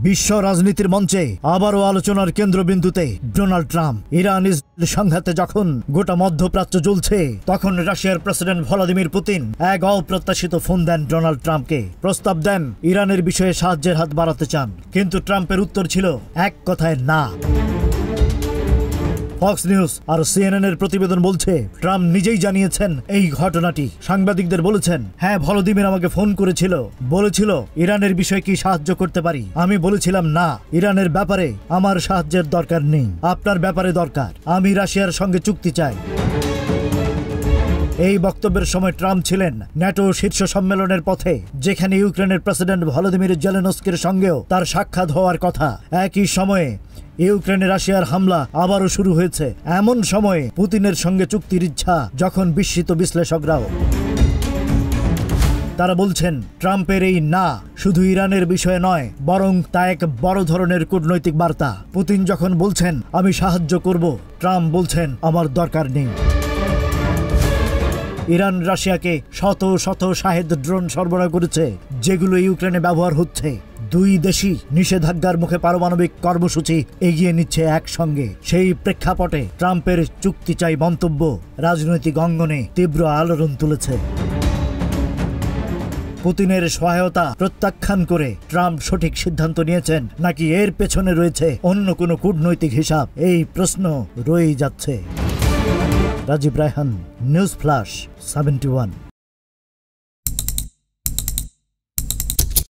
বিশ্ব রাজনীতির মঞ্চে আবারও আলোচনার কেন্দ্রবিন্দুতে ডোনাল্ড ট্রাম্প। ইরান ইসরায়েল সংঘাতে যখন গোটা মধ্যপ্রাচ্য জ্বলছে, তখন রাশিয়ার প্রেসিডেন্ট ভলাদিমির পুতিন এক অপ্রত্যাশিত ফোন দেন ডোনাল্ড ট্রাম্পকে। প্রস্তাব দেন ইরানের বিষয়ে সাহায্যের হাত বাড়াতে চান, কিন্তু ট্রাম্পের উত্তর ছিল এক কথায় না। ফক্স নিউজ আর সিএনএন এর প্রতিবেদন বলছে, ট্রাম্প নিজেই জানিয়েছেন এই ঘটনাটি। সাংবাদিকদের বলেছেন, হ্যাঁ, ভলাদিমির আমাকে ফোন করেছিল, বলেছিল ইরানের বিষয়ে কি সাহায্য করতে পারি। আমি বলেছিলাম না, ইরানের ব্যাপারে আমার সাহায্যের দরকার নেই, আপনার ব্যাপারে দরকার। আমি রাশিয়ার সঙ্গে চুক্তি চাই। এই বক্তব্যের সময় ট্রাম্প ছিলেন ন্যাটো শীর্ষ সম্মেলনের পথে, যেখানে ইউক্রেনের প্রেসিডেন্ট ভলোদিমির জেলেনস্কির সঙ্গেও তার সাক্ষাৎ হওয়ার কথা। একই সময়ে ইউক্রেনে রাশিয়ার হামলা আবারও শুরু হয়েছে। এমন সময়ে পুতিনের সঙ্গে চুক্তির ইচ্ছা যখন বিস্মিত বিশ্লেষকরাও। তারা বলছেন, ট্রাম্পের এই না শুধু ইরানের বিষয়ে নয়, বরং তা এক বড় ধরনের কূটনৈতিক বার্তা। পুতিন যখন বলছেন আমি সাহায্য করব, ট্রাম্প বলছেন আমার দরকার নেই। ইরান রাশিয়াকে শত শত শাহেদ ড্রোন সরবরাহ করেছে, যেগুলো ইউক্রেনে ব্যবহার হচ্ছে। দুই দেশই নিষেধাজ্ঞার মুখে পারমাণবিক কর্মসূচি এগিয়ে নিচ্ছে একসঙ্গে। সেই প্রেক্ষাপটে ট্রাম্পের চুক্তি চাই মন্তব্য রাজনৈতিক অঙ্গনে তীব্র আলোড়ন তুলেছে। পুতিনের সহায়তা প্রত্যাখ্যান করে ট্রাম্প সঠিক সিদ্ধান্ত নিয়েছেন, নাকি এর পেছনে রয়েছে অন্য কোনো কূটনৈতিক হিসাব? এই প্রশ্ন রয়েই যাচ্ছে। Rajib Raihan, news flash 71।